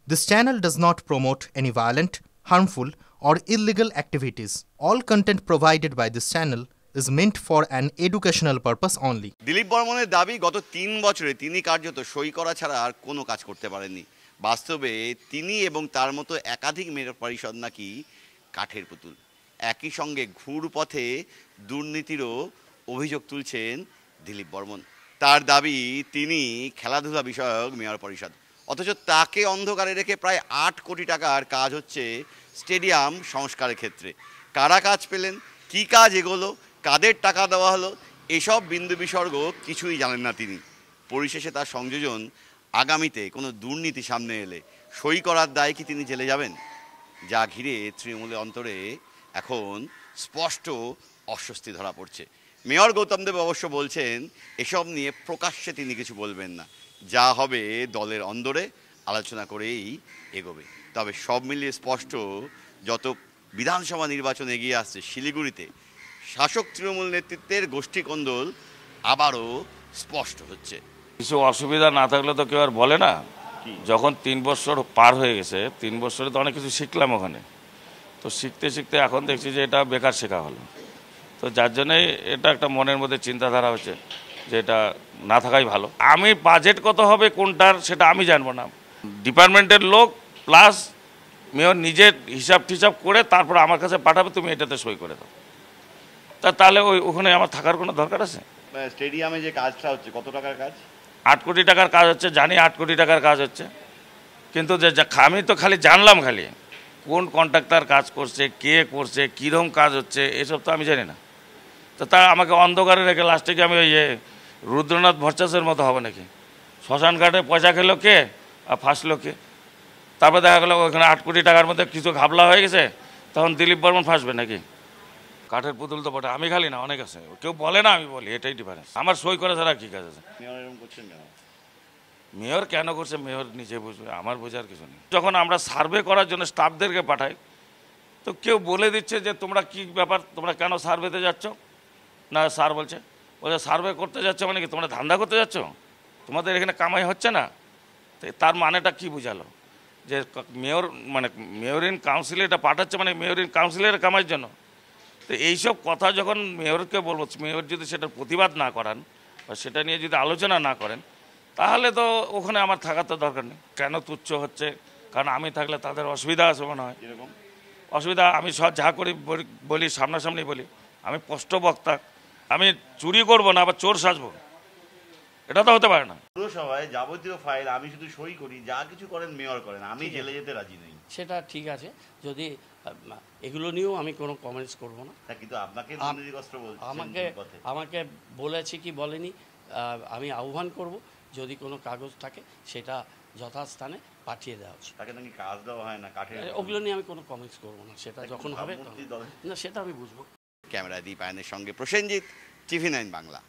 This channel does not promote any violent, harmful, or illegal activities. All content provided by this channel is meant for an educational purpose only. Dilip বর্মনের দাবি গত ৩ বছরে তিনি কার্যত সই করা ছাড়া আর কোনো কাজ করতে পারেননি। বাস্তবে তিনি এবং তার মতো একাধিক মেয়র পরিষদ নাকি কাঠের পুতুল। একই সঙ্গে ঘুরপথে দুর্নীতিরও অভিযোগ তুলছেন দিলীপ বর্মন। তার দাবি তিনি খেলাধুলা বিষয়ক মেয়র পরিষদ, অথচ তাকে অন্ধকারে রেখে প্রায় ৮ কোটি টাকার কাজ হচ্ছে স্টেডিয়াম সংস্কারের ক্ষেত্রে। কারা কাজ পেলেন, কী কাজ এগোলো, কাদের টাকা দেওয়া হলো, এসব বিন্দু বিসর্গ কিছুই জানেন না তিনি। পরিশেষে তার সংযোজন আগামীতে কোনো দুর্নীতি সামনে এলে সই করার দায় কি তিনি জেলে যাবেন, যা ঘিরে তৃণমূলের অন্তরে এখন স্পষ্ট অস্বস্তি ধরা পড়ছে। মেয়র গৌতম দেব অবশ্য বলছেন এসব নিয়ে প্রকাশ্যে তিনি কিছু বলবেন না, যা হবে দলের অন্দরে আলোচনা করেই এগোবে। তবে সব মিলিয়ে স্পষ্ট, যত বিধানসভা নির্বাচন এগিয়ে আসছে শিলিগুড়িতে শাসক তৃণমূল নেতৃত্বের গোষ্ঠী কোন্দল আবারও স্পষ্ট হচ্ছে। কিছু অসুবিধা না থাকলে তো কেউ আর বলে না। যখন ৩ বছর পার হয়ে গেছে, ৩ বছরে তো অনেক কিছু শিখলাম ওখানে, তো শিখতে শিখতে এখন দেখছি যে এটা বেকার শেখা হলো। তো যার জন্যই এটা একটা মনের মধ্যে চিন্তাধারা হচ্ছে যে এটা না থাকাই ভালো। আমি বাজেট কত হবে কোনটার সেটা আমি জানবো না, ডিপার্টমেন্টের লোক প্লাস মেয়র নিজের হিসাব টিসাব করে তারপর আমার কাছে পাঠাবে, তুমি এটাতে সই করে দাও। তাহলে ওখানে আমার থাকার কোনো দরকার আছে? স্টেডিয়ামে যে কাজটা হচ্ছে কত টাকার কাজ? ৮ কোটি টাকার কাজ হচ্ছে, জানি ৮ কোটি টাকার কাজ হচ্ছে, কিন্তু যে আমি তো খালি জানলাম খালি কোন কন্ট্রাক্টর কাজ করছে, কে করছে, কীরকম কাজ হচ্ছে, এসব তো আমি জানি না। তো তা আমাকে অন্ধকারে রেখে লাস্টে কি আমি ওই রুদ্রনাথ ভট্টাচার্যের মতো হবে নাকি? শ্মশান ঘাটে পয়সা খেলো কে আর ফাঁসলো কে? তারপর দেখা গেলো ওখানে ৮ কোটি টাকার মধ্যে কিছু ঘাবলা হয়ে গেছে, তখন দিলীপ বর্মন ফাঁসবে নাকি? কাঠের পুতুল তো বটে, আমি খালি না, অনেক আছে, কেউ বলে না আমি বলি, এটাই ডিফারেন্স। আমার সই করে ছাড়া কী কাজ আছে? মেয়র কেন করছে মেয়র নিজে বুঝবে, আমার বোঝার কিছু নেই। যখন আমরা সার্ভে করার জন্য স্টাফদেরকে পাঠাই, তো কেউ বলে দিচ্ছে যে তোমরা কি ব্যাপার, তোমরা কেন সার্ভেতে যাচ্ছ? না স্যার বলছে সার্ভে করতে যাচ্ছ মানে কি তোমরা ধান্দা করতে যাচ্ছ, তোমাদের এখানে কামাই হচ্ছে না? তো তার মানেটা কি বুঝালো? যে মেয়র মানে মেয়র ইন কাউন্সিলে এটা পাঠাচ্ছে মানে মেয়র ইন কাউন্সিলের কামাইয়ের জন্য? তো এইসব কথা যখন মেয়রকে বলবো, মেয়র যদি সেটার প্রতিবাদ না করান বা সেটা নিয়ে যদি আলোচনা না করেন, তাহলে তো ওখানে আমার থাকার তো দরকার নেই। কেন তুচ্ছ হচ্ছে? কারণ আমি থাকলে তাদের অসুবিধা আছে মনে হয়। এরকম অসুবিধা আমি সব যা করি বলি, সামনাসামনি বলি, আমি স্পষ্ট বক্তা, আমি চুরি করবো না আবার চোর সাজবো, এটা তো হতে পারে না। পুরসভায় যাবতীয় ফাইল আমি শুধু সই করি, যা কিছু করেন মেয়র করেন, আমি জেলে যেতে রাজি নই। সেটা ঠিক আছে, যদি এগুলো নিয়েও আমি কোনো কমেন্টস করব না। কিন্তু আপনাকে আমাকে বলেছে কি বলেনি, আমি আহ্বান করব যদি কোনো কাগজ থাকে সেটা যথাস্থানে পাঠিয়ে দেওয়া উচিত। তাকে নাকি কাজ দেওয়া হয় না কাঠের, ওগুলো নিয়ে আমি কোনো কমেন্টস করব না, সেটা যখন হবে না সেটা আমি বুঝবো। ক্যামেরা দীপায়নের সঙ্গে প্রসেনজিৎ, TV9 বাংলা।